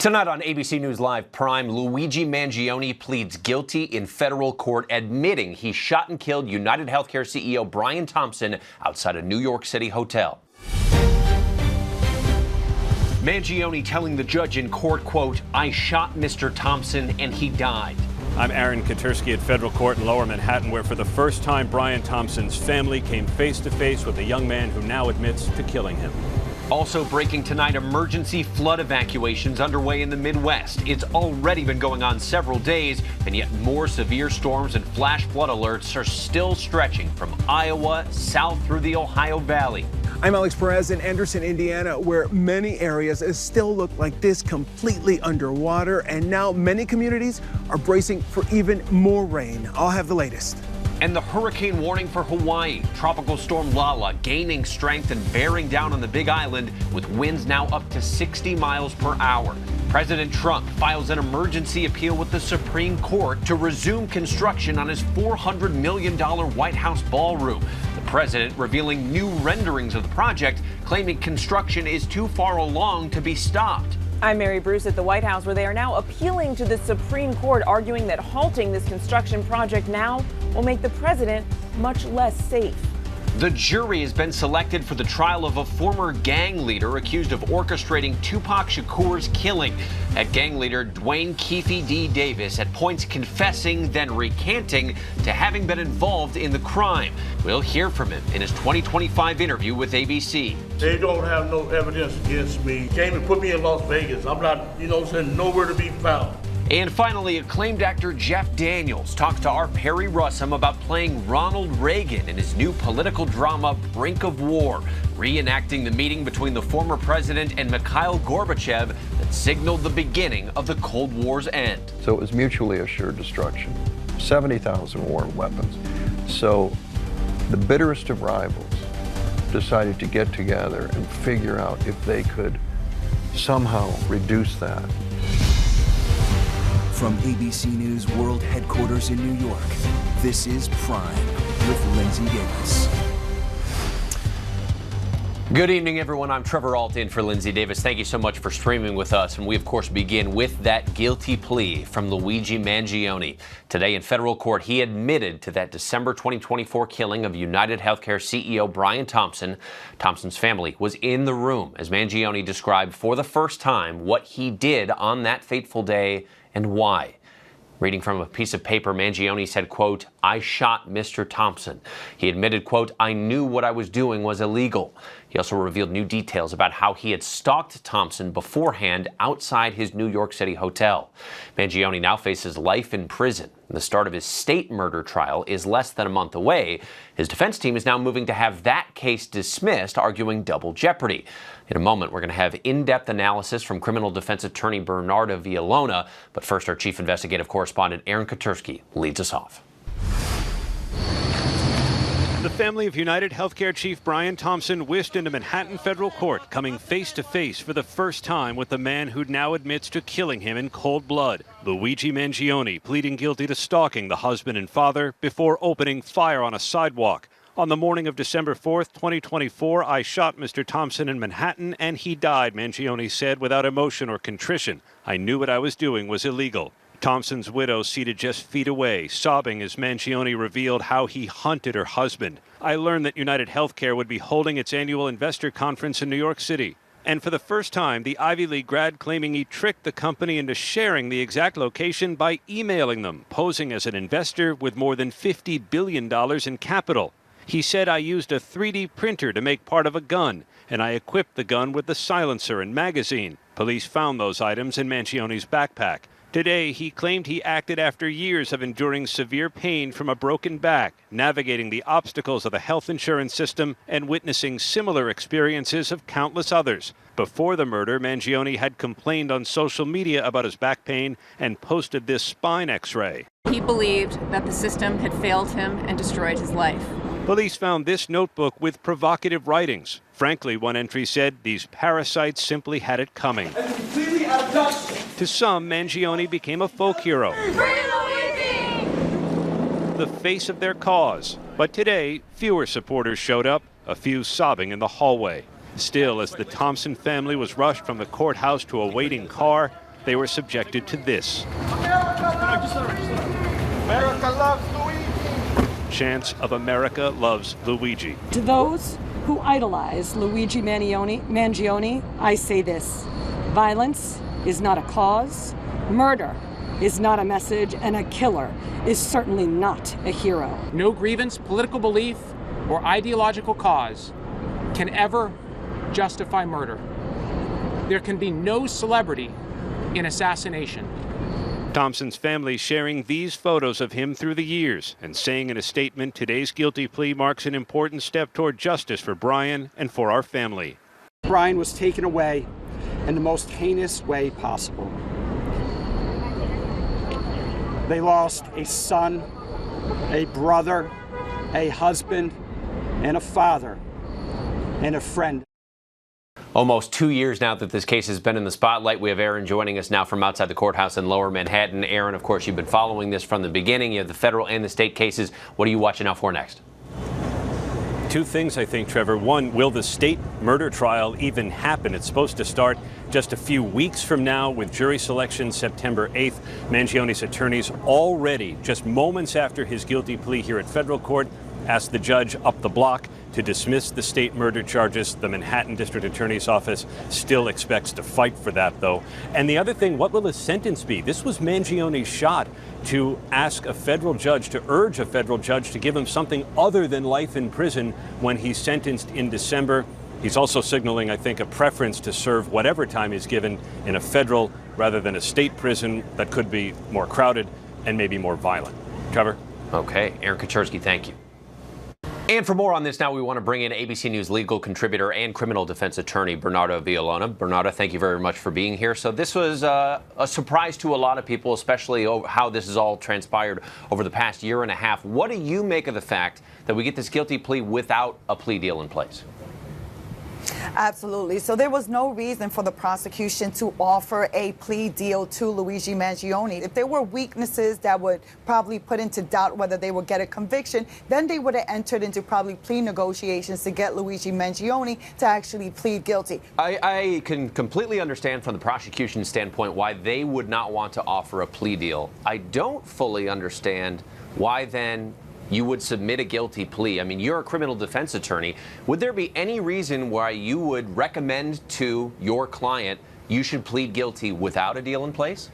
Tonight on ABC News Live Prime, Luigi Mangione pleads guilty in federal court, admitting he shot and killed United Healthcare CEO Brian Thompson outside a New York City hotel. Mangione telling the judge in court, quote, "I shot Mr. Thompson and he died." I'm Aaron Katursky at federal court in Lower Manhattan, where for the first time Brian Thompson's family came face to face with a young man who now admits to killing him. Also breaking tonight, emergency flood evacuations underway in the Midwest. It's already been going on several days, and yet more severe storms and flash flood alerts are still stretching from Iowa south through the Ohio Valley. I'm Alex Perez in Anderson, Indiana, where many areas still look like this, completely underwater, and now many communities are bracing for even more rain. I'll have the latest. And the hurricane warning for Hawaii. Tropical storm Lala gaining strength and bearing down on the Big Island with winds now up to 60 miles per hour. President Trump files an emergency appeal with the Supreme Court to resume construction on his $400 million White House ballroom. The president revealing new renderings of the project, claiming construction is too far along to be stopped. I'm Mary Bruce at the White House, where they are now appealing to the Supreme Court, arguing that halting this construction project now will make the president much less safe. The jury has been selected for the trial of a former gang leader accused of orchestrating Tupac Shakur's killing. That gang leader, Dwayne Keefe D. Davis, at points confessing, then recanting to having been involved in the crime. We'll hear from him in his 2025 interview with ABC. They don't have no evidence against me. Came and put me in Las Vegas. I'm not, nowhere to be found. And finally, acclaimed actor Jeff Daniels talks to our Perry Russum about playing Ronald Reagan in his new political drama, Brink of War, reenacting the meeting between the former president and Mikhail Gorbachev that signaled the beginning of the Cold War's end. So it was mutually assured destruction, 70,000 war weapons. So the bitterest of rivals decided to get together and figure out if they could somehow reduce that. From ABC News World Headquarters in New York, this is Prime with Lindsay Davis. Good evening, everyone. I'm Trevor Alt in for Lindsay Davis. Thank you so much for streaming with us. And we, of course, begin with that guilty plea from Luigi Mangione. Today in federal court, he admitted to that December 2024 killing of United Healthcare CEO Brian Thompson. Thompson's family was in the room as Mangione described for the first time what he did on that fateful day and why. Reading from a piece of paper, Mangione said, quote, "I shot Mr. Thompson." He admitted, quote, "I knew what I was doing was illegal." He also revealed new details about how he had stalked Thompson beforehand outside his New York City hotel. Mangione now faces life in prison. The start of his state murder trial is less than a month away. His defense team is now moving to have that case dismissed, arguing double jeopardy. In a moment, we're going to have in-depth analysis from criminal defense attorney Bernardo Villalona. But first, our chief investigative correspondent Aaron Katursky leads us off. The family of United Healthcare chief Brian Thompson whisked into Manhattan federal court, coming face to face for the first time with the man who now admits to killing him in cold blood. Luigi Mangione pleading guilty to stalking the husband and father before opening fire on a sidewalk. On the morning of December 4th, 2024, "I shot Mr. Thompson in Manhattan and he died," Mangione said without emotion or contrition. "I knew what I was doing was illegal." Thompson's widow seated just feet away, sobbing as Mangione revealed how he hunted her husband. "I learned that United Healthcare would be holding its annual investor conference in New York City. And for the first time, the Ivy League grad claiming he tricked the company into sharing the exact location by emailing them, posing as an investor with more than $50 billion in capital. He said, "I used a 3D printer to make part of a gun, and I equipped the gun with the silencer and magazine." Police found those items in Mangione's backpack. Today, he claimed he acted after years of enduring severe pain from a broken back, navigating the obstacles of the health insurance system, and witnessing similar experiences of countless others. Before the murder, Mangione had complained on social media about his back pain and posted this spine x-ray. He believed that the system had failed him and destroyed his life. Police found this notebook with provocative writings. Frankly, one entry said, "These parasites simply had it coming." Completely out of touch. To some, Mangione became a folk hero, the face of their cause. But today, fewer supporters showed up, a few sobbing in the hallway. Still, as the Thompson family was rushed from the courthouse to a waiting car, they were subjected to this. America loves Luigi. Chants of America loves Luigi. To those who idolize Luigi Mangione, I say this: violence is not a cause, murder is not a message, and a killer is certainly not a hero. No grievance, political belief, or ideological cause can ever justify murder. There can be no celebrity in assassination. Thompson's family sharing these photos of him through the years and saying in a statement, today's guilty plea marks an important step toward justice for Brian and for our family. Brian was taken away in the most heinous way possible. They lost a son, a brother, a husband, and a father, and a friend. Almost 2 years now that this case has been in the spotlight. We have Aaron joining us now from outside the courthouse in Lower Manhattan. Aaron, of course, you've been following this from the beginning. You have the federal and the state cases. What are you watching out for next? Two things, I think, Trevor. One, will the state murder trial even happen? It's supposed to start just a few weeks from now with jury selection September 8th. Mangione's attorneys already, just moments after his guilty plea here at federal court, asked the judge up the block to dismiss the state murder charges. The Manhattan District Attorney's Office still expects to fight for that, though. And the other thing, what will his sentence be? This was Mangione's shot to ask a federal judge, to urge a federal judge to give him something other than life in prison when he's sentenced in December. He's also signaling, I think, a preference to serve whatever time is given in a federal rather than a state prison that could be more crowded and maybe more violent. Trevor? Okay, Aaron Kaczorski, thank you. And for more on this now, we want to bring in ABC News legal contributor and criminal defense attorney Bernardo Villalona. Bernardo, thank you very much for being here. So this was a surprise to a lot of people, especially how this has all transpired over the past year and a half. What do you make of the fact that we get this guilty plea without a plea deal in place? Absolutely. So there was no reason for the prosecution to offer a plea deal to Luigi Mangione. If there were weaknesses that would probably put into doubt whether they would get a conviction, then they would have entered into probably plea negotiations to get Luigi Mangione to actually plead guilty. I can completely understand from the prosecution's standpoint why they would not want to offer a plea deal. I don't fully understand why then you would submit a guilty plea. I mean, you're a criminal defense attorney. Would there be any reason why you would recommend to your client you should plead guilty without a deal in place?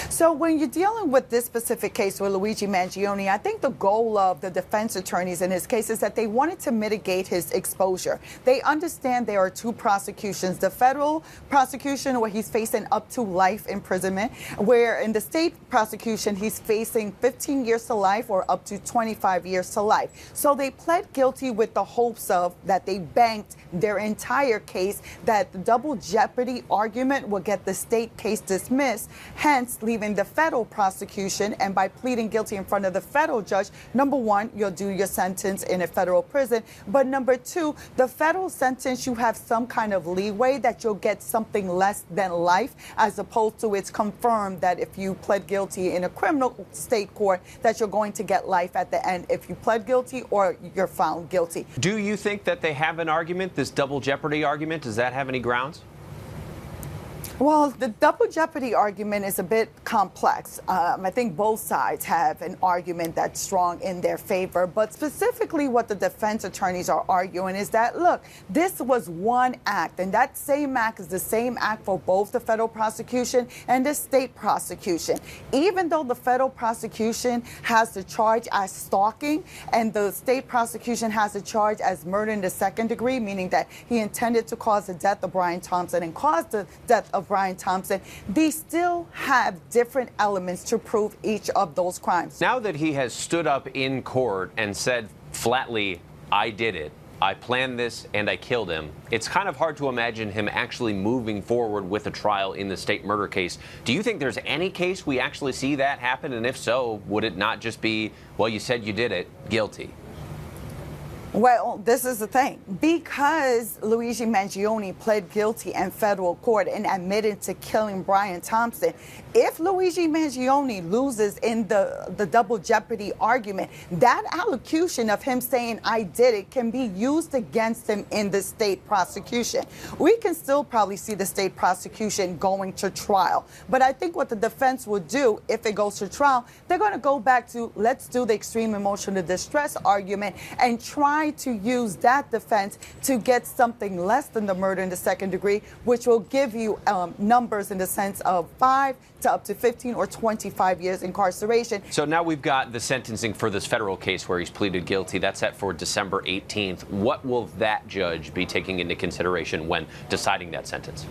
So when you're dealing with this specific case with Luigi Mangione, I think the goal of the defense attorneys in his case is that they wanted to mitigate his exposure. They understand there are two prosecutions. The federal prosecution, where he's facing up to life imprisonment, where in the state prosecution, he's facing 15 years to life or up to 25 years to life. So they pled guilty with the hopes of that they banked their entire case, that the double jeopardy argument will get the state case dismissed, hence leaving the federal prosecution. And by pleading guilty in front of the federal judge, number one, you'll do your sentence in a federal prison. But number two, the federal sentence, you have some kind of leeway that you'll get something less than life, as opposed to it's confirmed that if you pled guilty in a criminal state court, that you're going to get life at the end if you pled guilty or you're found guilty. Do you think that they have an argument, this double jeopardy argument? Does that have any grounds? Well, the double jeopardy argument is a bit complex. I think both sides have an argument that's strong in their favor. But specifically what the defense attorneys are arguing is that, look, this was one act, and that same act is the same act for both the federal prosecution and the state prosecution. Even though the federal prosecution has the charge as stalking and the state prosecution has the charge as murder in the second degree, meaning that he intended to cause the death of Brian Thompson and caused the death of Brian Thompson, they still have different elements to prove each of those crimes. Now that he has stood up in court and said flatly, I did it, I planned this and I killed him, it's kind of hard to imagine him actually moving forward with a trial in the state murder case. Do you think there's any case we actually see that happen? And if so, would it not just be, well, you said you did it, guilty? Well, this is the thing. Because Luigi Mangione pled guilty in federal court and admitted to killing Brian Thompson, if Luigi Mangione loses in the double jeopardy argument, that allocution of him saying I did it can be used against him in the state prosecution. We can still probably see the state prosecution going to trial. But I think what the defense will do if it goes to trial, they're going to go back to let's do the extreme emotional distress argument and try to use that defense to get something less than the murder in the second degree, which will give you numbers in the sense of 5 to up to 15 or 25 years incarceration. So now we've got the sentencing for this federal case where he's pleaded guilty. That's set for December 18th. What will that judge be taking into consideration when deciding that sentence?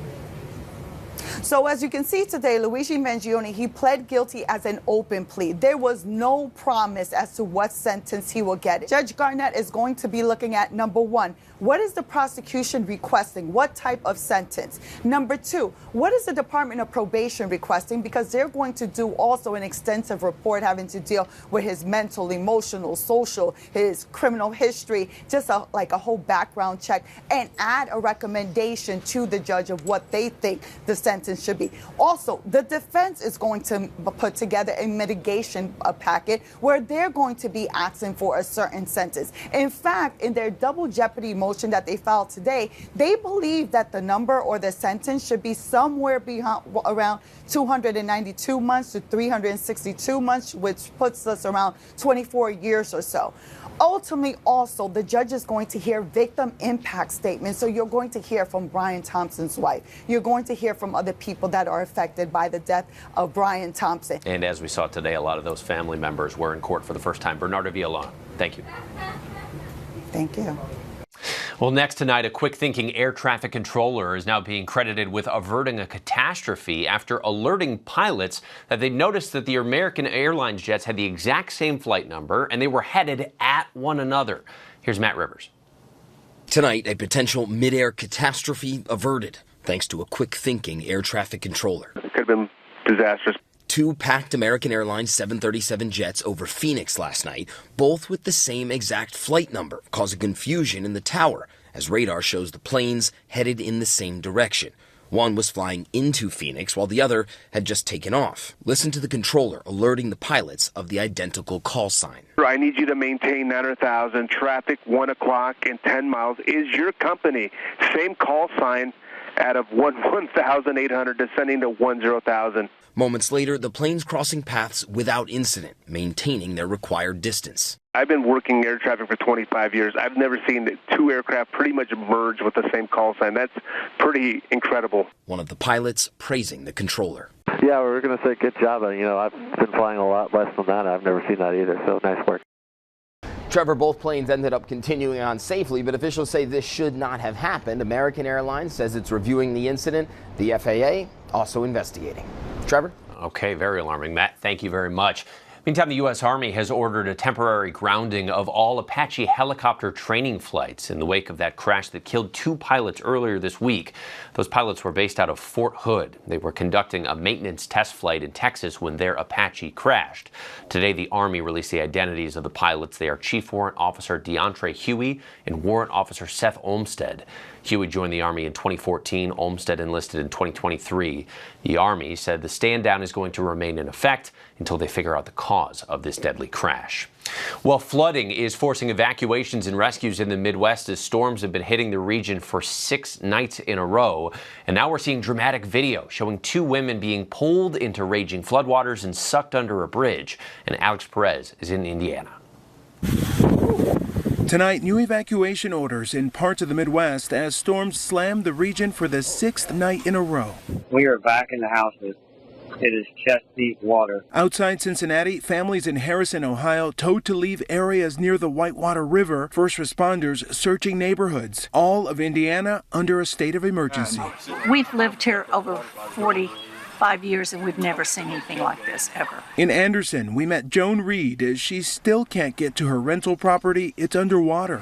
So as you can see today, Luigi Mangione, he pled guilty as an open plea. There was no promise as to what sentence he will get. Judge Garnett is going to be looking at, number one, what is the prosecution requesting? What type of sentence? Number two, what is the Department of Probation requesting? Because they're going to do also an extensive report having to deal with his mental, emotional, social, his criminal history, just like a whole background check, and add a recommendation to the judge of what they think the sentence should be. Also, the defense is going to put together a mitigation packet where they're going to be asking for a certain sentence. In fact, in their double jeopardy motion that they filed today, they believe that the number or the sentence should be somewhere around 292 months to 362 months, which puts us around 24 years or so. Ultimately, also, the judge is going to hear victim impact statements. So you're going to hear from Brian Thompson's wife. You're going to hear from other people that are affected by the death of Brian Thompson. And as we saw today, a lot of those family members were in court for the first time. Bernardo Villalon, thank you. Thank you. Well, next tonight, a quick-thinking air traffic controller is now being credited with averting a catastrophe after alerting pilots that they noticed that the American Airlines jets had the exact same flight number and they were headed at one another. Here's Matt Rivers. Tonight, a potential mid-air catastrophe averted thanks to a quick-thinking air traffic controller. It could have been disastrous. Two packed American Airlines 737 jets over Phoenix last night, both with the same exact flight number, causing confusion in the tower as radar shows the planes headed in the same direction. One was flying into Phoenix while the other had just taken off. Listen to the controller alerting the pilots of the identical call sign. I need you to maintain 900,000, traffic 1 o'clock and 10 miles. Is your company same call sign out of 1,800 descending to 10,000? Moments later, the planes crossing paths without incident, maintaining their required distance. I've been working air traffic for 25 years. I've never seen two aircraft pretty much merge with the same call sign. That's pretty incredible. One of the pilots praising the controller. Yeah, we're going to say good job. You know, I've been flying a lot less than that. I've never seen that either, so nice work. Trevor, both planes ended up continuing on safely, but officials say this should not have happened. American Airlines says it's reviewing the incident. The FAA also investigating. Trevor? Okay, very alarming. Matt, thank you very much. Meantime, the U.S. Army has ordered a temporary grounding of all Apache helicopter training flights in the wake of that crash that killed 2 pilots earlier this week. Those pilots were based out of Fort Hood. They were conducting a maintenance test flight in Texas when their Apache crashed. Today, the Army released the identities of the pilots. They are Chief Warrant Officer DeAndre Huey and Warrant Officer Seth Olmstead. Huey joined the Army in 2014. Olmstead enlisted in 2023. The Army said the stand down is going to remain in effect until they figure out the cause of this deadly crash. Well, flooding is forcing evacuations and rescues in the Midwest as storms have been hitting the region for 6 nights in a row. And now we're seeing dramatic video showing 2 women being pulled into raging floodwaters and sucked under a bridge. And Alex Perez is in Indiana. Tonight, new evacuation orders in parts of the Midwest as storms slammed the region for the 6th night in a row. We are back in the houses. It is chest-deep water. Outside Cincinnati, families in Harrison, Ohio, told to leave areas near the Whitewater River. First responders searching neighborhoods. All of Indiana under a state of emergency. We've lived here over 45 years and we've never seen anything like this ever. In Anderson, we met Joan Reed as she still can't get to her rental property. It's underwater.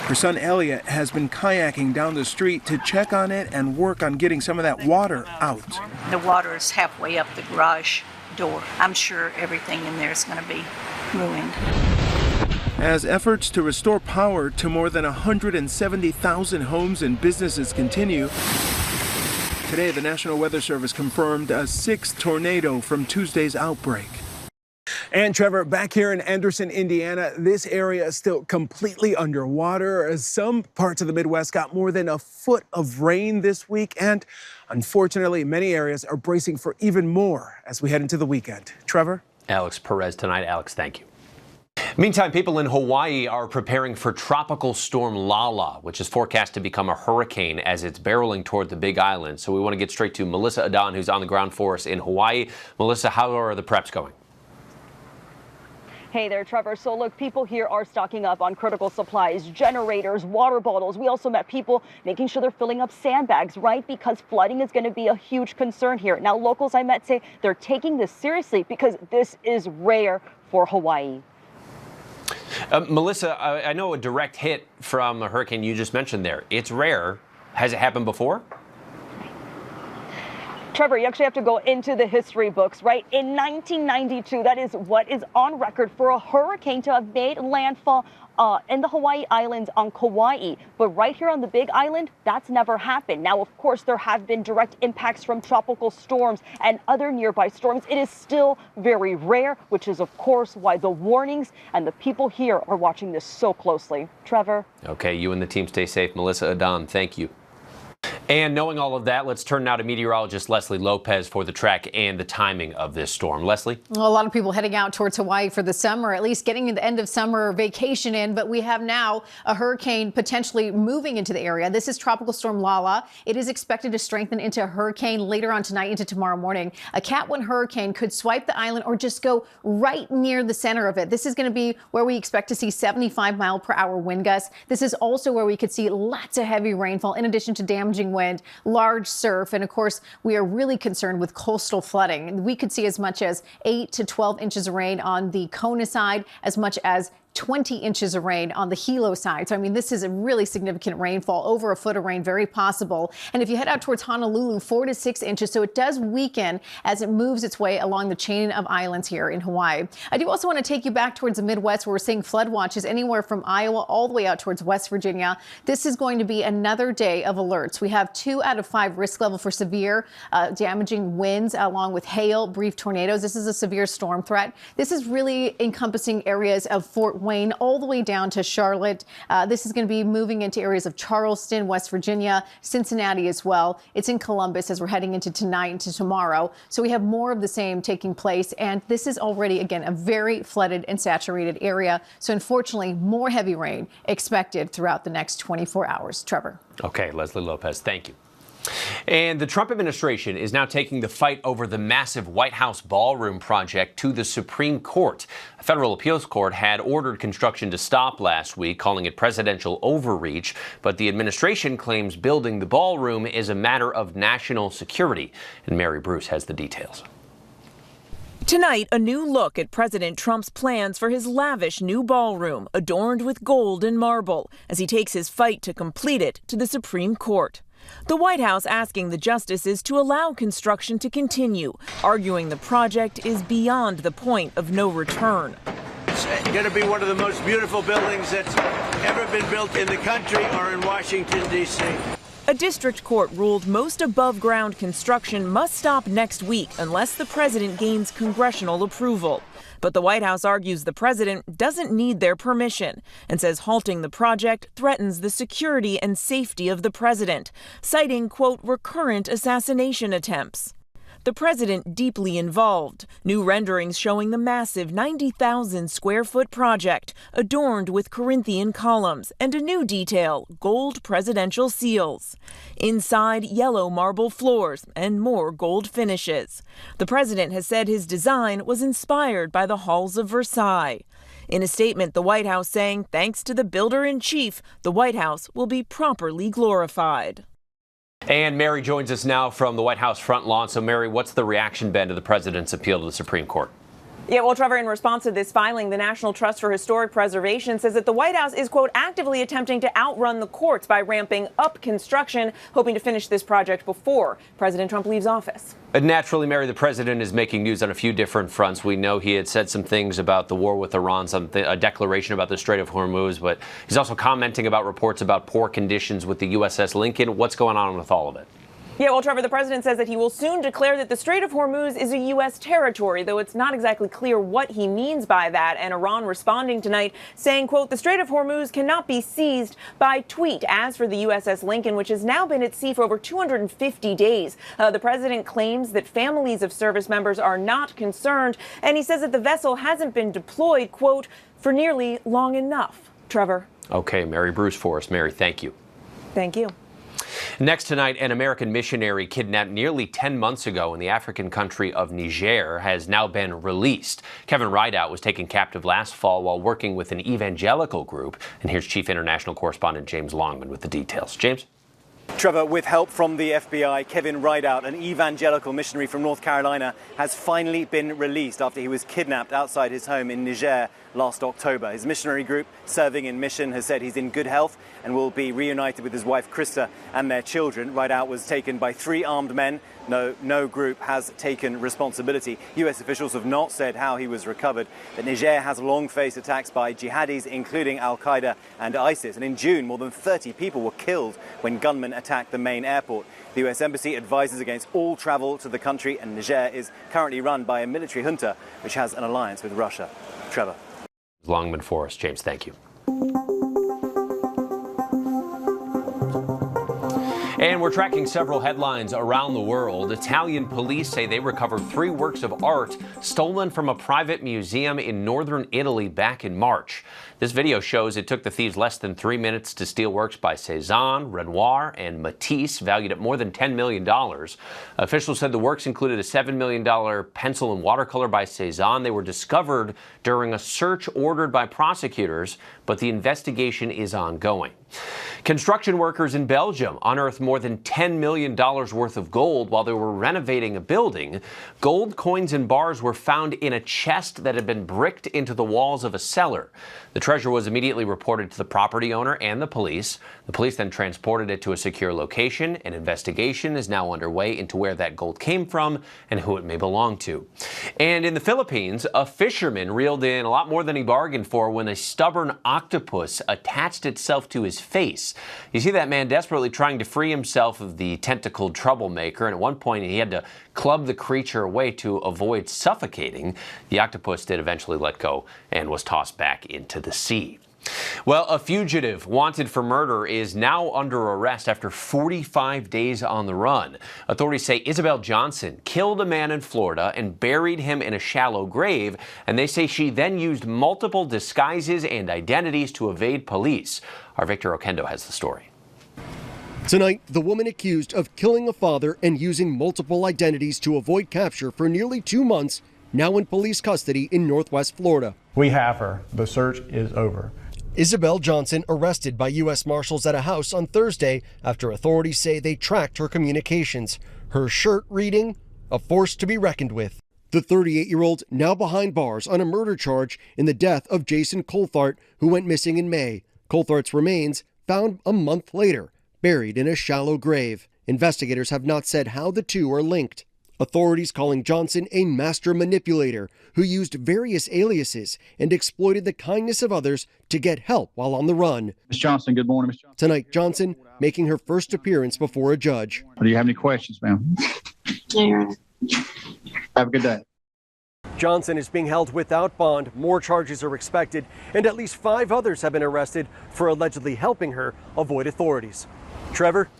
Her son Elliot has been kayaking down the street to check on it and work on getting some of that water out. The water is halfway up the garage door. I'm sure everything in there is going to be ruined. As efforts to restore power to more than 170,000 homes and businesses continue, today the National Weather Service confirmed a 6th tornado from Tuesday's outbreak. And Trevor, back here in Anderson, Indiana, this area is still completely underwater as some parts of the Midwest got more than a foot of rain this week. And unfortunately, many areas are bracing for even more as we head into the weekend. Trevor? Alex Perez tonight. Alex, thank you. Meantime, people in Hawaii are preparing for Tropical Storm Lala, which is forecast to become a hurricane as it's barreling toward the Big Island. So we want to get straight to Melissa Adan, who's on the ground for us in Hawaii. Melissa, how are the preps going? Hey there, Trevor. So look, people here are stocking up on critical supplies, generators, water bottles. We also met people making sure they're filling up sandbags, right? Because flooding is going to be a huge concern here. Now, locals I met say they're taking this seriously because this is rare for Hawaii. Melissa, I know a direct hit from a hurricane you just mentioned there. It's rare. Has it happened before? Trevor, you actually have to go into the history books, right? In 1992, that is what is on record for a hurricane to have made landfall in the Hawaii Islands on Kauai. But right here on the Big Island, that's never happened. Now, of course, there have been direct impacts from tropical storms and other nearby storms. It is still very rare, which is, of course, why the warnings and the people here are watching this so closely. Trevor? Okay, you and the team stay safe. Melissa Adan, thank you. And knowing all of that, let's turn now to meteorologist Leslie Lopez for the track and the timing of this storm. Leslie? Well, a lot of people heading out towards Hawaii for the summer, at least getting the end of summer vacation in. But we have now a hurricane potentially moving into the area. This is Tropical Storm Lala. It is expected to strengthen into a hurricane later on tonight into tomorrow morning. A Cat 1 hurricane could swipe the island or just go right near the center of it. This is going to be where we expect to see 75-mile-per-hour wind gusts. This is also where we could see lots of heavy rainfall in addition to damaging wind, large surf, and of course, we are really concerned with coastal flooding. We could see as much as 8 to 12 inches of rain on the Kona side, as much as 20 inches of rain on the Hilo side. So, I mean, this is a really significant rainfall, over a foot of rain, very possible. And if you head out towards Honolulu, 4 to 6 inches. So it does weaken as it moves its way along the chain of islands here in Hawaii. I do also want to take you back towards the Midwest, where we're seeing flood watches anywhere from Iowa all the way out towards West Virginia. This is going to be another day of alerts. We have 2 out of 5 risk level for severe damaging winds, along with hail, brief tornadoes. This is a severe storm threat. This is really encompassing areas of Fort Wayne all the way down to Charlotte. This is going to be moving into areas of Charleston, West Virginia, Cincinnati as well. It's in Columbus as we're heading into tonight and to tomorrow. So we have more of the same taking place. And this is already, again, a very flooded and saturated area. So unfortunately, more heavy rain expected throughout the next 24 hours. Trevor. Okay, Leslie Lopez, thank you. And the Trump administration is now taking the fight over the massive White House ballroom project to the Supreme Court. A federal appeals court had ordered construction to stop last week, calling it presidential overreach. But the administration claims building the ballroom is a matter of national security. And Mary Bruce has the details. Tonight, a new look at President Trump's plans for his lavish new ballroom, adorned with gold and marble, as he takes his fight to complete it to the Supreme Court. The White House asking the justices to allow construction to continue, arguing the project is beyond the point of no return. It's going to be one of the most beautiful buildings that's ever been built in the country or in Washington, D.C. A district court ruled most above-ground construction must stop next week unless the president gains congressional approval. But the White House argues the president doesn't need their permission and says halting the project threatens the security and safety of the president, citing, quote, recurrent assassination attempts. The president deeply involved. New renderings showing the massive 90,000-square-foot project, adorned with Corinthian columns, and a new detail, gold presidential seals. Inside, yellow marble floors and more gold finishes. The president has said his design was inspired by the halls of Versailles. In a statement, the White House saying, thanks to the builder-in-chief, the White House will be properly glorified. And Mary joins us now from the White House front lawn. So, Mary, what's the reaction been to the president's appeal to the Supreme Court? Yeah, well, Trevor, in response to this filing, the National Trust for Historic Preservation says that the White House is, quote, actively attempting to outrun the courts by ramping up construction, hoping to finish this project before President Trump leaves office. Naturally, Mary, the president is making news on a few different fronts. We know he had said some things about the war with Iran, a declaration about the Strait of Hormuz, but he's also commenting about reports about poor conditions with the USS Lincoln. What's going on with all of it? Yeah, well, Trevor, the president says that he will soon declare that the Strait of Hormuz is a U.S. territory, though it's not exactly clear what he means by that. And Iran responding tonight saying, quote, the Strait of Hormuz cannot be seized by tweet. As for the USS Lincoln, which has now been at sea for over 250 days, the president claims that families of service members are not concerned. And he says that the vessel hasn't been deployed, quote, for nearly long enough. Trevor. Okay, Mary Bruce for us. Mary, thank you. Thank you. Next tonight, an American missionary kidnapped nearly 10 months ago in the African country of Niger has now been released. Kevin Rideout was taken captive last fall while working with an evangelical group. And here's Chief International Correspondent James Longman with the details. James? Trevor, with help from the FBI, Kevin Rideout, an evangelical missionary from North Carolina, has finally been released after he was kidnapped outside his home in Niger last October. His missionary group, Serving in Mission, has said he's in good health and will be reunited with his wife Krista and their children. Rideout was taken by 3 armed men. No group has taken responsibility. U.S. officials have not said how he was recovered. But Niger has long faced attacks by jihadis, including Al-Qaeda and ISIS. And in June, more than 30 people were killed when gunmen attacked the main airport. The U.S. Embassy advises against all travel to the country, and Niger is currently run by a military junta which has an alliance with Russia. Trevor. Longman for us. James, thank you. And we're tracking several headlines around the world. Italian police say they recovered 3 works of art stolen from a private museum in northern Italy back in March. This video shows it took the thieves less than 3 minutes to steal works by Cézanne, Renoir, and Matisse, valued at more than $10 million. Officials said the works included a $7 million pencil and watercolor by Cézanne. They were discovered during a search ordered by prosecutors, but the investigation is ongoing. Construction workers in Belgium unearthed more than $10 million worth of gold while they were renovating a building. Gold coins and bars were found in a chest that had been bricked into the walls of a cellar. The treasure was immediately reported to the property owner and the police. The police then transported it to a secure location. An investigation is now underway into where that gold came from and who it may belong to. And in the Philippines, a fisherman reeled in a lot more than he bargained for when a stubborn octopus attached itself to his face. You see that man desperately trying to free himself of the tentacled troublemaker, and at one point he had to club the creature away to avoid suffocating. The octopus did eventually let go and was tossed back into the sea. Well, a fugitive wanted for murder is now under arrest after 45 days on the run. Authorities say Isabel Johnson killed a man in Florida and buried him in a shallow grave, and they say she then used multiple disguises and identities to evade police. Our Victor Oquendo has the story. Tonight, the woman accused of killing a father and using multiple identities to avoid capture for nearly 2 months, now in police custody in Northwest Florida. We have her. The search is over. Isabel Johnson arrested by U.S. Marshals at a house on Thursday after authorities say they tracked her communications. Her shirt reading, "A force to be reckoned with." The 38-year-old now behind bars on a murder charge in the death of Jason Colthart, who went missing in May. Colthart's remains found a month later, buried in a shallow grave. Investigators have not said how the two are linked. Authorities calling Johnson a master manipulator who used various aliases and exploited the kindness of others to get help while on the run. Ms. Johnson, good morning, Ms. Johnson. Tonight, Johnson making her first appearance before a judge. Do you have any questions, ma'am? Yeah. Have a good day. Johnson is being held without bond. More charges are expected, and at least 5 others have been arrested for allegedly helping her avoid authorities. Trevor?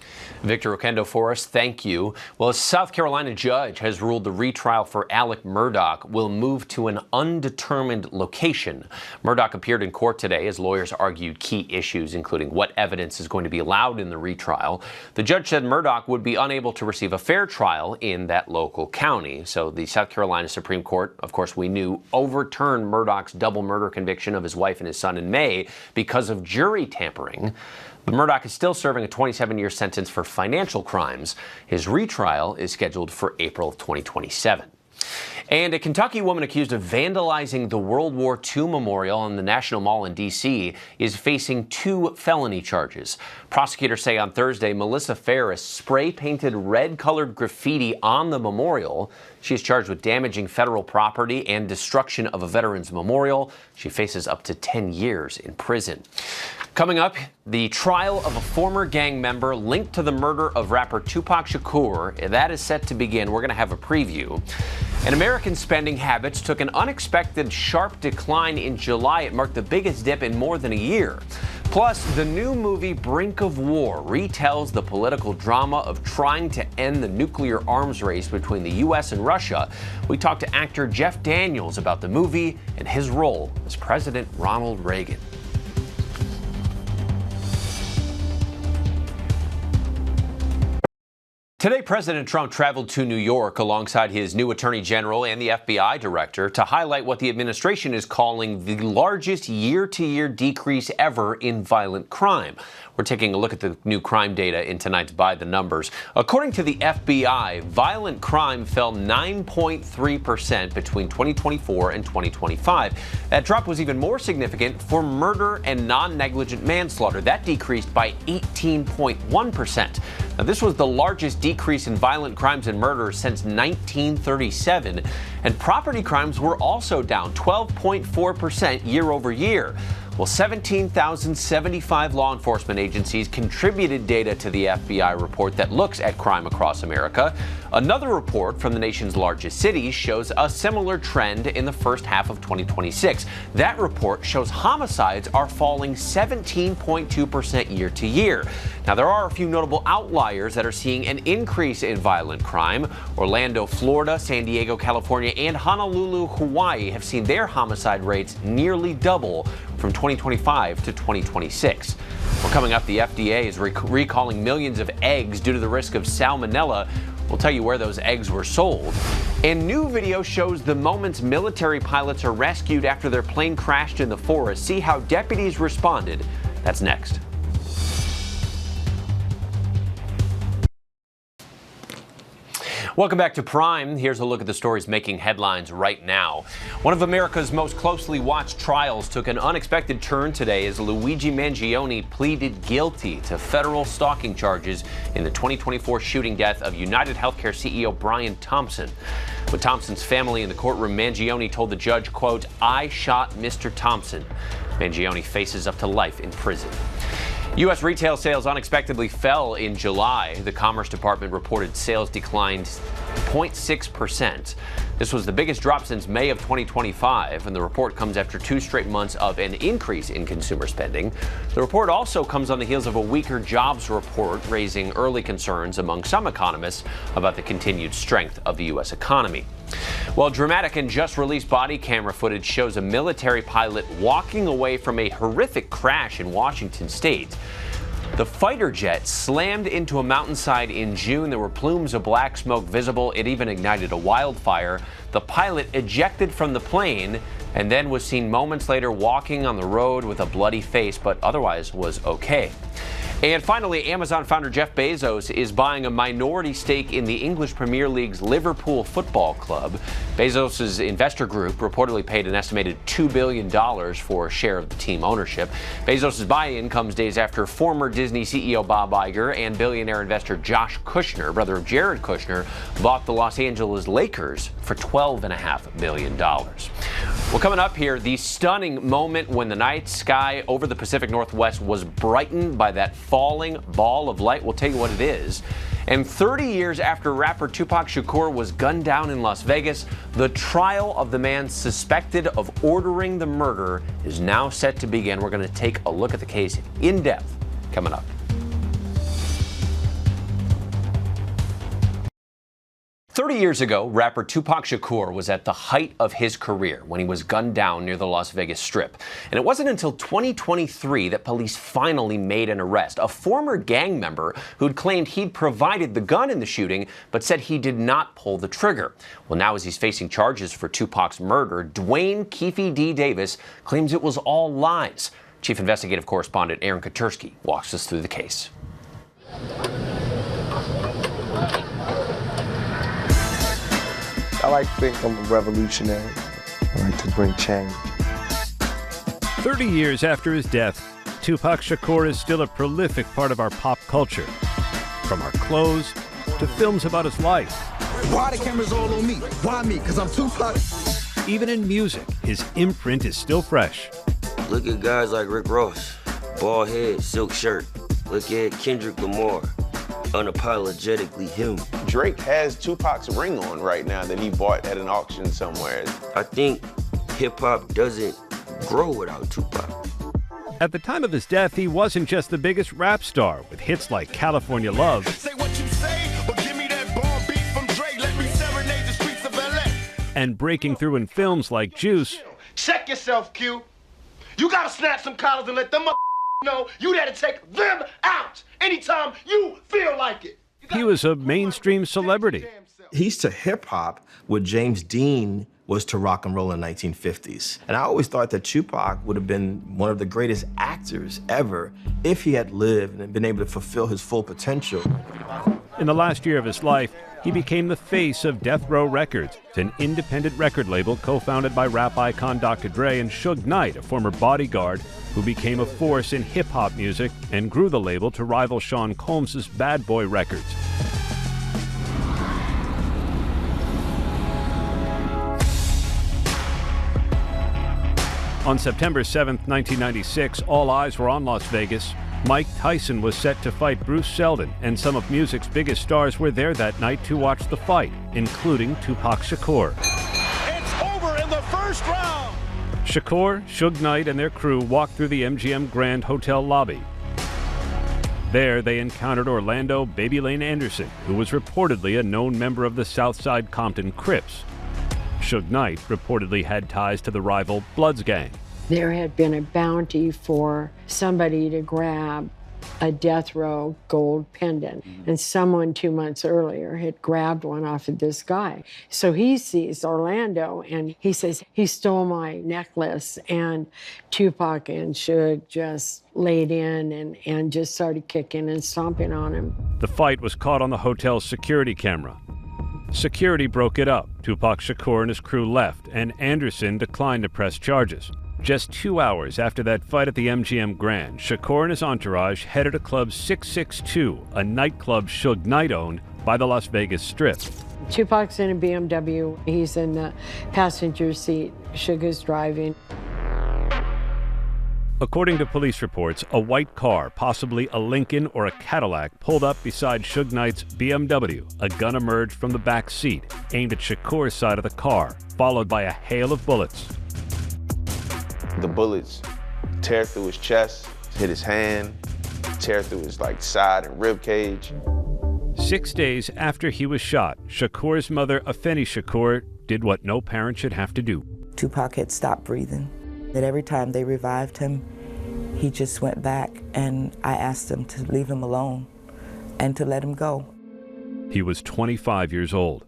Victor Oquendo for us, thank you. Well, a South Carolina judge has ruled the retrial for Alec Murdaugh will move to an undetermined location. Murdaugh appeared in court today as lawyers argued key issues, including what evidence is going to be allowed in the retrial. The judge said Murdaugh would be unable to receive a fair trial in that local county. So the South Carolina Supreme Court, of course we knew, overturned Murdaugh's double murder conviction of his wife and his son in May because of jury tampering. But Murdaugh is still serving a 27-year sentence for financial crimes. His retrial is scheduled for April of 2027. And a Kentucky woman accused of vandalizing the World War II memorial on the National Mall in D.C. is facing 2 felony charges. Prosecutors say on Thursday, Melissa Ferris spray-painted red-colored graffiti on the memorial. She is charged with damaging federal property and destruction of a veterans memorial. She faces up to 10 years in prison. Coming up, the trial of a former gang member linked to the murder of rapper Tupac Shakur. That is set to begin. We're going to have a preview. And American spending habits took an unexpected sharp decline in July. It marked the biggest dip in more than a year. Plus, the new movie Brink of War retells the political drama of trying to end the nuclear arms race between the U.S. and Russia. We talked to actor Jeff Daniels about the movie and his role as President Ronald Reagan. Today, President Trump traveled to New York alongside his new Attorney General and the FBI Director to highlight what the administration is calling the largest year-to-year decrease ever in violent crime. We're taking a look at the new crime data in tonight's By the Numbers. According to the FBI, violent crime fell 9.3% between 2024 and 2025. That drop was even more significant for murder and non-negligent manslaughter. That decreased by 18.1%. Now, this was the largest decrease in violent crimes and murders since 1937. And property crimes were also down 12.4% year over year. Well, 17,075 law enforcement agencies contributed data to the FBI report that looks at crime across America. Another report from the nation's largest cities shows a similar trend in the first half of 2026. That report shows homicides are falling 17.2% year to year. Now, there are a few notable outliers that are seeing an increase in violent crime. Orlando, Florida, San Diego, California, and Honolulu, Hawaii have seen their homicide rates nearly double from 2025 to 2026. Well, coming up, the FDA is recalling millions of eggs due to the risk of salmonella. We'll tell you where those eggs were sold. And new video shows the moments military pilots are rescued after their plane crashed in the forest. See how deputies responded. That's next. Welcome back to Prime. Here's a look at the stories making headlines right now. One of America's most closely watched trials took an unexpected turn today as Luigi Mangione pleaded guilty to federal stalking charges in the 2024 shooting death of United Healthcare CEO Brian Thompson. With Thompson's family in the courtroom, Mangione told the judge, quote, "I shot Mr. Thompson." Mangione faces up to life in prison. U.S. retail sales unexpectedly fell in July. The Commerce Department reported sales declined 0.6%. This was the biggest drop since May of 2025, and the report comes after 2 straight months of an increase in consumer spending. The report also comes on the heels of a weaker jobs report, raising early concerns among some economists about the continued strength of the U.S. economy. Well, dramatic and just-released body camera footage shows a military pilot walking away from a horrific crash in Washington state. The fighter jet slammed into a mountainside in June. There were plumes of black smoke visible. It even ignited a wildfire. The pilot ejected from the plane and then was seen moments later walking on the road with a bloody face, but otherwise was okay. And finally, Amazon founder Jeff Bezos is buying a minority stake in the English Premier League's Liverpool Football Club. Bezos' investor group reportedly paid an estimated $2 billion for a share of the team ownership. Bezos' buy-in comes days after former Disney CEO Bob Iger and billionaire investor Josh Kushner, brother of Jared Kushner, bought the Los Angeles Lakers for $12.5 billion. Well, coming up here, the stunning moment when the night sky over the Pacific Northwest was brightened by that falling ball of light. We'll tell you what it is. And 30 years after rapper Tupac Shakur was gunned down in Las Vegas, the trial of the man suspected of ordering the murder is now set to begin. We're going to take a look at the case in depth coming up. 30 years ago, rapper Tupac Shakur was at the height of his career when he was gunned down near the Las Vegas Strip. And it wasn't until 2023 that police finally made an arrest. A former gang member who'd claimed he'd provided the gun in the shooting, but said he did not pull the trigger. Well, now as he's facing charges for Tupac's murder, Dwayne Keefe D. Davis claims it was all lies. Chief Investigative Correspondent Aaron Katursky walks us through the case. like to think I'm a revolutionary. I like to bring change. 30 years after his death, Tupac Shakur is still a prolific part of our pop culture. From our clothes to films about his life. Why the cameras all on me? Why me? Because I'm Tupac. Even in music, his imprint is still fresh. Look at guys like Rick Ross, bald head, silk shirt. Look at Kendrick Lamar, unapologetically him. Drake has Tupac's ring on right now that he bought at an auction somewhere. I think hip-hop doesn't grow without Tupac. At the time of his death, he wasn't just the biggest rap star with hits like California Love. Say what you say, or give me that bomb beat from Dre. Let me serenade the streets of LA. And breaking through in films like Juice. Check yourself, Q. You gotta snap some collars and let them know you there to take them out anytime you feel like it. He was a mainstream celebrity. He's to hip hop what James Dean was to rock and roll in the 1950s. And I always thought that Tupac would have been one of the greatest actors ever if he had lived and been able to fulfill his full potential. In the last year of his life, he became the face of Death Row Records, an independent record label co-founded by rap icon Dr. Dre and Suge Knight, a former bodyguard who became a force in hip-hop music and grew the label to rival Sean Combs' Bad Boy Records. On September 7, 1996, all eyes were on Las Vegas. Mike Tyson was set to fight Bruce Seldon, and some of music's biggest stars were there that night to watch the fight, including Tupac Shakur. It's over in the first round. Shakur, Suge Knight, and their crew walked through the MGM Grand Hotel lobby. There, they encountered Orlando Baby Lane Anderson, who was reportedly a known member of the Southside Compton Crips. Suge Knight reportedly had ties to the rival Bloods gang. There had been a bounty for somebody to grab a death row gold pendant, and someone 2 months earlier had grabbed one off of this guy. So he sees Orlando and he says, he stole my necklace, and Tupac and Suge just laid in and just started kicking and stomping on him. The fight was caught on the hotel's security camera. Security broke it up. Tupac Shakur and his crew left, and Anderson declined to press charges. Just 2 hours after that fight at the MGM Grand, Shakur and his entourage headed to Club 662, a nightclub Suge Knight owned by the Las Vegas Strip. Tupac's in a BMW. He's in the passenger seat. Suge is driving. According to police reports, a white car, possibly a Lincoln or a Cadillac, pulled up beside Suge Knight's BMW. A gun emerged from the back seat, aimed at Shakur's side of the car, followed by a hail of bullets. The bullets tear through his chest, hit his hand, tear through his side and rib cage. 6 days after he was shot, Shakur's mother, Afeni Shakur, did what no parent should have to do. Tupac had stopped breathing. That every time they revived him, he just went back, and I asked them to leave him alone and to let him go. He was 25 years old.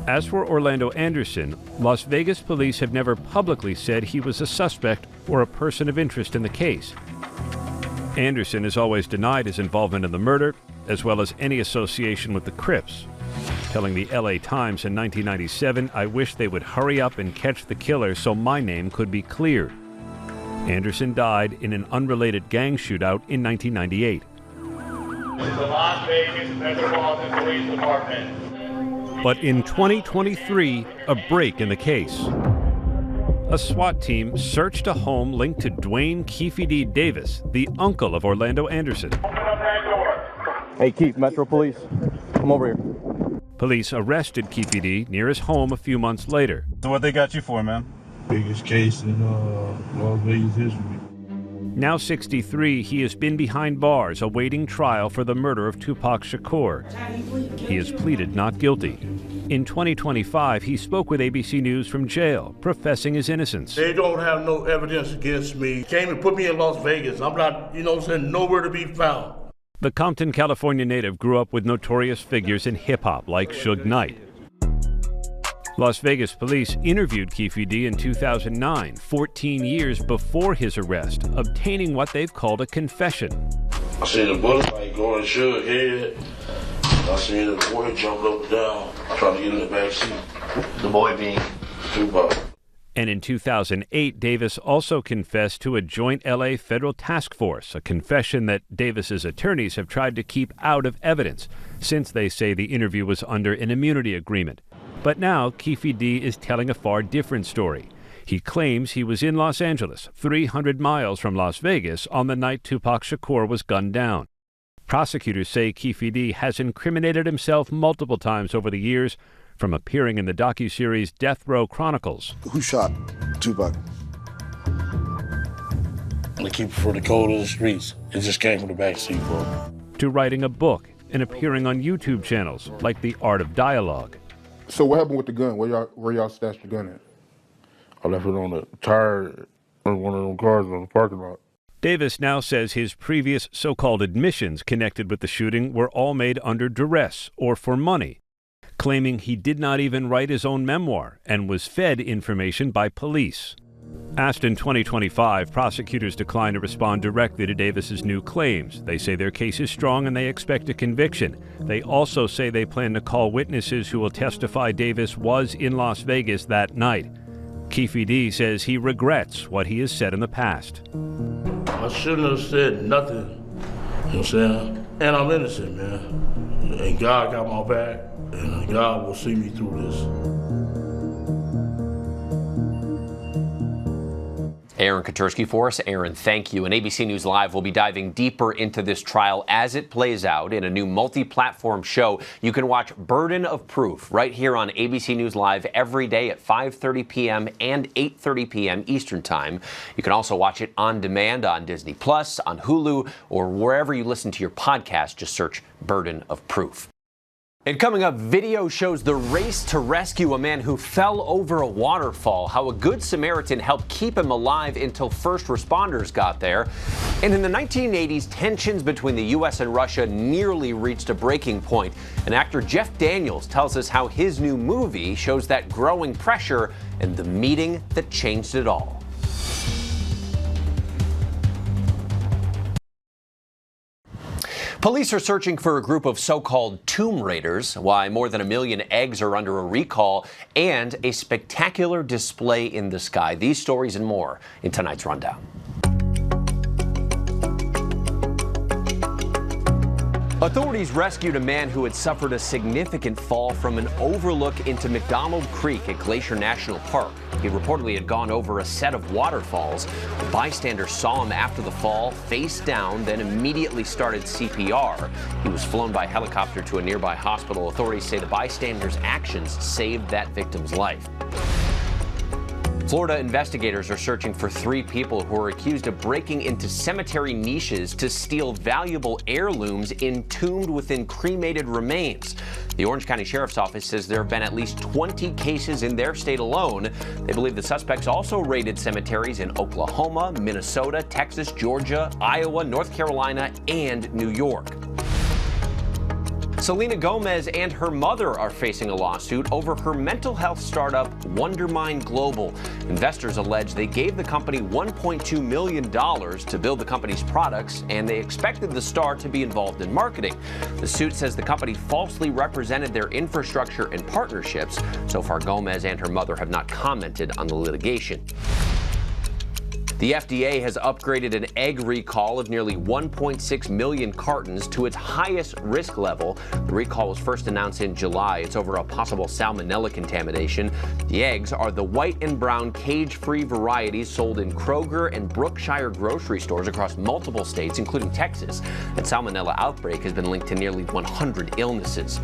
As for Orlando Anderson, Las Vegas police have never publicly said he was a suspect or a person of interest in the case. Anderson has always denied his involvement in the murder, as well as any association with the Crips, telling the LA Times in 1997, "I wish they would hurry up and catch the killer so my name could be cleared." Anderson died in an unrelated gang shootout in 1998. The Las Vegas Metropolitan Police Department. But in 2023, a break in the case. A SWAT team searched a home linked to Dwayne Keefe D. Davis, the uncle of Orlando Anderson. Hey, Keith, Metro Police, come over here. Police arrested Keefe D. near his home a few months later. So what they got you for, man? Biggest case in Las Vegas history. Now 63, he has been behind bars awaiting trial for the murder of Tupac Shakur. He has pleaded not guilty. In 2025, he spoke with ABC News from jail, professing his innocence. They don't have no evidence against me. Came and put me in Las Vegas. I'm not, nowhere to be found. The Compton, California native grew up with notorious figures in hip-hop like Suge Knight. Las Vegas police interviewed Keefe D. in 2009, 14 years before his arrest, obtaining what they've called a confession. I seen the bullet go in Suge's head, I seen the boy jumped up and down, trying to get in the back seat. The boy being Tupac. And in 2008, Davis also confessed to a joint L.A. federal task force, a confession that Davis's attorneys have tried to keep out of evidence, since they say the interview was under an immunity agreement. But now, Keffe D is telling a far different story. He claims he was in Los Angeles, 300 miles from Las Vegas, on the night Tupac Shakur was gunned down. Prosecutors say Keffe D has incriminated himself multiple times over the years, from appearing in the docuseries Death Row Chronicles. Who shot Tupac? They keep it for the code of the streets. It just came from the backseat, bro. To writing a book and appearing on YouTube channels like The Art of Dialogue. So what happened with the gun? Where y'all stashed the gun at? I left it on the tire of one of them cars in the parking lot. Davis now says his previous so-called admissions connected with the shooting were all made under duress or for money, claiming he did not even write his own memoir and was fed information by police. Asked in 2025, prosecutors declined to respond directly to Davis's new claims. They say their case is strong and they expect a conviction. They also say they plan to call witnesses who will testify Davis was in Las Vegas that night. Keffe D says he regrets what he has said in the past. I shouldn't have said nothing, you know what I'm saying? And I'm innocent, man. And God got my back, and God will see me through this. Aaron Katursky for us. Aaron, thank you. And ABC News Live will be diving deeper into this trial as it plays out in a new multi-platform show. You can watch Burden of Proof right here on ABC News Live every day at 5:30 p.m. and 8:30 p.m. Eastern Time. You can also watch it on demand on Disney Plus, on Hulu, or wherever you listen to your podcast. Just search Burden of Proof. And coming up, video shows the race to rescue a man who fell over a waterfall, how a good Samaritan helped keep him alive until first responders got there. And in the 1980s, tensions between the U.S. and Russia nearly reached a breaking point. And actor Jeff Daniels tells us how his new movie shows that growing pressure and the meeting that changed it all. Police are searching for a group of so-called tomb raiders, why more than 1 million eggs are under a recall, and a spectacular display in the sky. These stories and more in tonight's rundown. Authorities rescued a man who had suffered a significant fall from an overlook into McDonald Creek at Glacier National Park. He reportedly had gone over a set of waterfalls. A bystander saw him after the fall, face down, then immediately started CPR. He was flown by helicopter to a nearby hospital. Authorities say the bystander's actions saved that victim's life. Florida investigators are searching for 3 people who are accused of breaking into cemetery niches to steal valuable heirlooms entombed within cremated remains. The Orange County Sheriff's Office says there have been at least 20 cases in their state alone. They believe the suspects also raided cemeteries in Oklahoma, Minnesota, Texas, Georgia, Iowa, North Carolina, and New York. Selena Gomez and her mother are facing a lawsuit over her mental health startup Wondermind Global. Investors allege they gave the company $1.2 million to build the company's products, and they expected the star to be involved in marketing. The suit says the company falsely represented their infrastructure and partnerships. So far, Gomez and her mother have not commented on the litigation. The FDA has upgraded an egg recall of nearly 1.6 million cartons to its highest risk level. The recall was first announced in July. It's over a possible salmonella contamination. The eggs are the white and brown cage-free varieties sold in Kroger and Brookshire grocery stores across multiple states, including Texas. That salmonella outbreak has been linked to nearly 100 illnesses.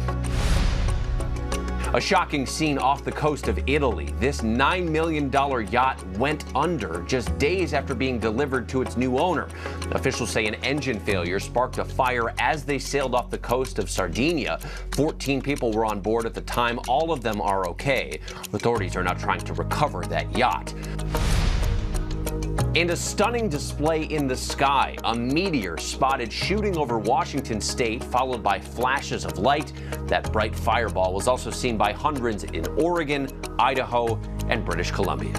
A shocking scene off the coast of Italy. This $9 million yacht went under just days after being delivered to its new owner. Officials say an engine failure sparked a fire as they sailed off the coast of Sardinia. 14 people were on board at the time. All of them are okay. Authorities are now trying to recover that yacht. And a stunning display in the sky. A meteor spotted shooting over Washington state, followed by flashes of light. That bright fireball was also seen by hundreds in Oregon, Idaho, and British Columbia.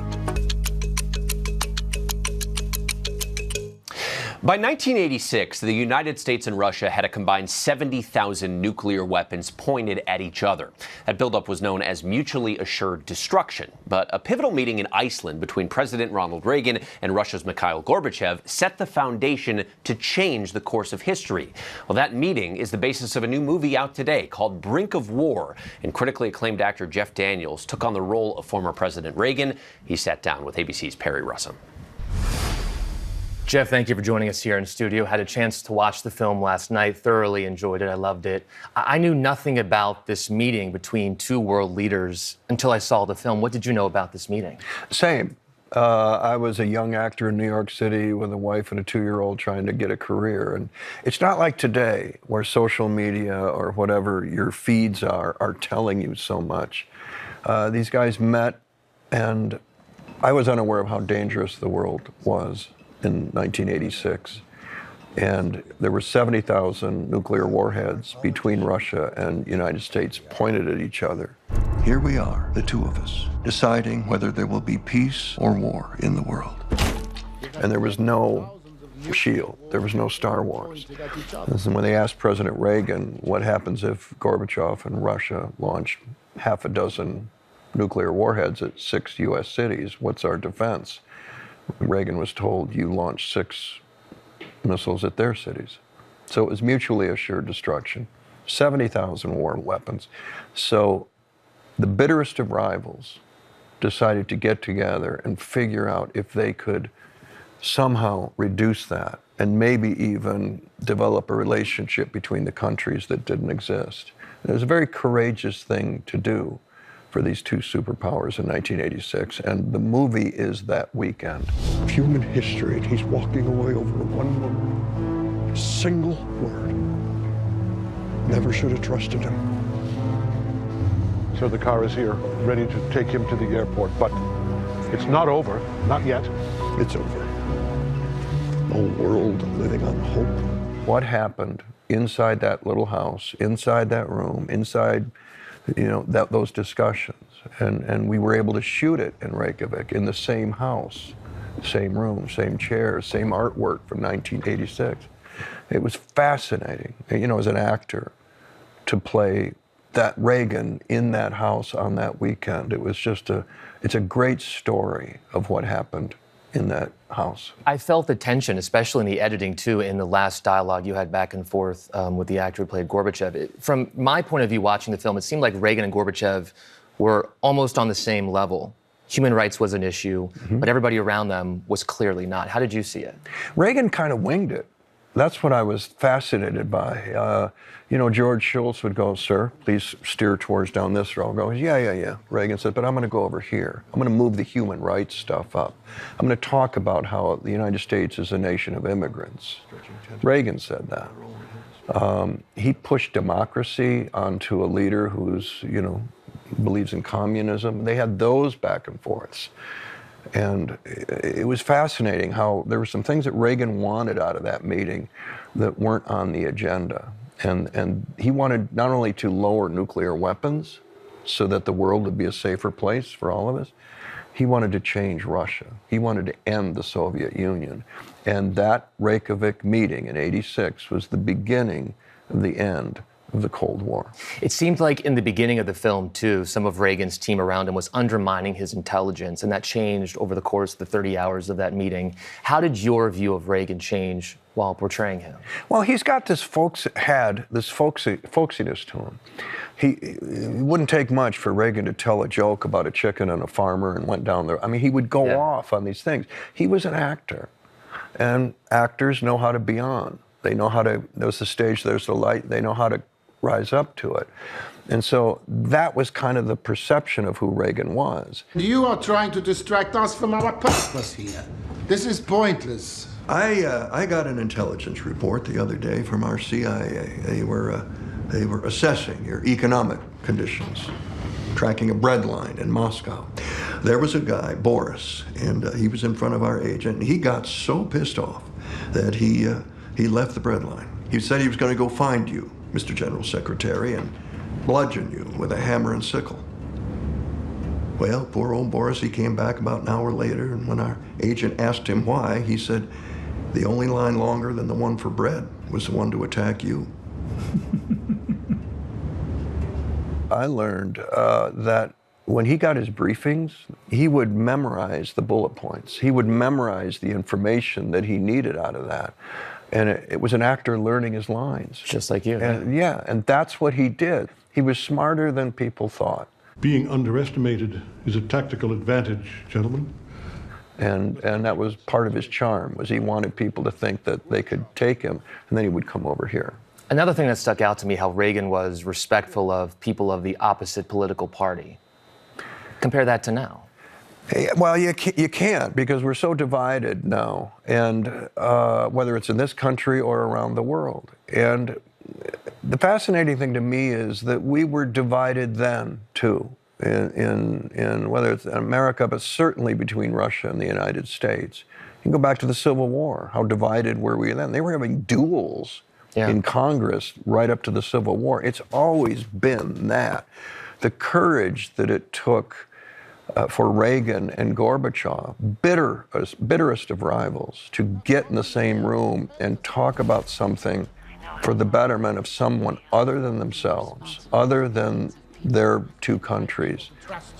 By 1986, the United States and Russia had a combined 70,000 nuclear weapons pointed at each other. That buildup was known as mutually assured destruction. But a pivotal meeting in Iceland between President Ronald Reagan and Russia's Mikhail Gorbachev set the foundation to change the course of history. Well, that meeting is the basis of a new movie out today called Brink of War. And critically acclaimed actor Jeff Daniels took on the role of former President Reagan. He sat down with ABC's Perry Russum. Jeff, thank you for joining us here in studio. Had a chance to watch the film last night, thoroughly enjoyed it, I loved it. I knew nothing about this meeting between two world leaders until I saw the film. What did you know about this meeting? Same. I was a young actor in New York City with a wife and a 2-year-old trying to get a career. And it's not like today where social media or whatever your feeds are telling you so much. These guys met, and I was unaware of how dangerous the world was in 1986. And there were 70,000 nuclear warheads between Russia and the United States pointed at each other. Here we are, the two of us, deciding whether there will be peace or war in the world. And there was no shield, there was no Star Wars. And when they asked President Reagan what happens if Gorbachev and Russia launched half a dozen nuclear warheads at 6 U.S. cities, what's our defense? Reagan was told, you launched 6 missiles at their cities. So it was mutually assured destruction. 70,000 war weapons. So the bitterest of rivals decided to get together and figure out if they could somehow reduce that and maybe even develop a relationship between the countries that didn't exist. It was a very courageous thing to do for these two superpowers in 1986, and the movie is that weekend. Human history, and he's walking away over one word, single word. Never should have trusted him. So the car is here, ready to take him to the airport, but it's not over, not yet. It's over. A world living on hope. What happened inside that little house, inside that room, inside those discussions, and we were able to shoot it in Reykjavik in the same house, same room, same chairs, same artwork from 1986. It was fascinating, as an actor, to play that Reagan in that house on that weekend. It was just it's a great story of what happened in that house. I felt the tension, especially in the editing too, in the last dialogue you had back and forth with the actor who played Gorbachev. From my point of view watching the film, it seemed like Reagan and Gorbachev were almost on the same level. Human rights was an issue, but everybody around them was clearly not. How did you see it? Reagan kind of winged it. That's what I was fascinated by. George Shultz would go, sir, please steer towards down this road. I'll go, yeah. Reagan said, but I'm going to go over here. I'm going to move the human rights stuff up. I'm going to talk about how the United States is a nation of immigrants. Reagan said that. He pushed democracy onto a leader who's, believes in communism. They had those back and forths. And it was fascinating how there were some things that Reagan wanted out of that meeting that weren't on the agenda. And he wanted not only to lower nuclear weapons so that the world would be a safer place for all of us, he wanted to change Russia. He wanted to end the Soviet Union. And that Reykjavik meeting in '86 was the beginning of the end of the Cold War. It seemed like in the beginning of the film, too, some of Reagan's team around him was undermining his intelligence, and that changed over the course of the 30 hours of that meeting. How did your view of Reagan change while portraying him? Well, he's got this folksiness to him. It wouldn't take much for Reagan to tell a joke about a chicken and a farmer and went down there. I mean, he would go off on these things. He was an actor, and actors know how to be on. They know how to, there's the stage, there's the light, they know how to rise up to it. And so that was kind of the perception of who Reagan was. You are trying to distract us from our purpose here. This is pointless. I got an intelligence report the other day from our CIA. They were assessing your economic conditions, tracking a bread line in Moscow. There was a guy, Boris, and he was in front of our agent, and he got so pissed off that he left the bread line. He said he was going to go find you, Mr. General Secretary, and bludgeon you with a hammer and sickle. Well, poor old Boris, he came back about an hour later, and when our agent asked him why, he said, The only line longer than the one for Brett was the one to attack you. I learned that when he got his briefings, he would memorize the bullet points. He would memorize the information that he needed out of that. And it was an actor learning his lines. Just like you. And, yeah, and that's what he did. He was smarter than people thought. Being underestimated is a tactical advantage, gentlemen. And that was part of his charm, was he wanted people to think that they could take him, and then he would come over here. Another thing that stuck out to me, how Reagan was respectful of people of the opposite political party. Compare that to now. Well, you can't, because we're so divided now, and whether it's in this country or around the world. And the fascinating thing to me is that we were divided then, too, in whether it's in America, but certainly between Russia and the United States. You can go back to the Civil War. How divided were we then? They were having duels in Congress right up to the Civil War. It's always been that. The courage that it took for Reagan and Gorbachev, bitterest of rivals, to get in the same room and talk about something for the betterment of someone other than themselves, other than their two countries,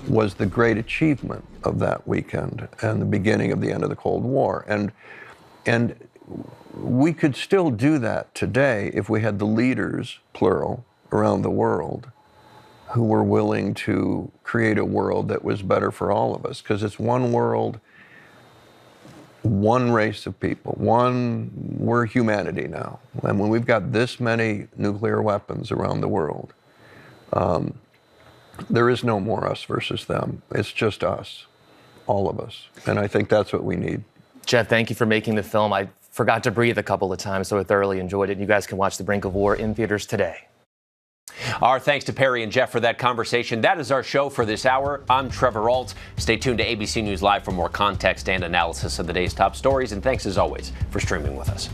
was the great achievement of that weekend and the beginning of the end of the Cold War. And we could still do that today if we had the leaders, plural, around the world who were willing to create a world that was better for all of us. Because it's one world, one race of people, we're humanity now. And when we've got this many nuclear weapons around the world, there is no more us versus them. It's just us, all of us. And I think that's what we need. Jeff, thank you for making the film. I forgot to breathe a couple of times, so I thoroughly enjoyed it. You guys can watch The Brink of War in theaters today. Our thanks to Perry and Jeff for that conversation. That is our show for this hour. I'm Trevor Ault. Stay tuned to ABC News Live for more context and analysis of the day's top stories. And thanks, as always, for streaming with us.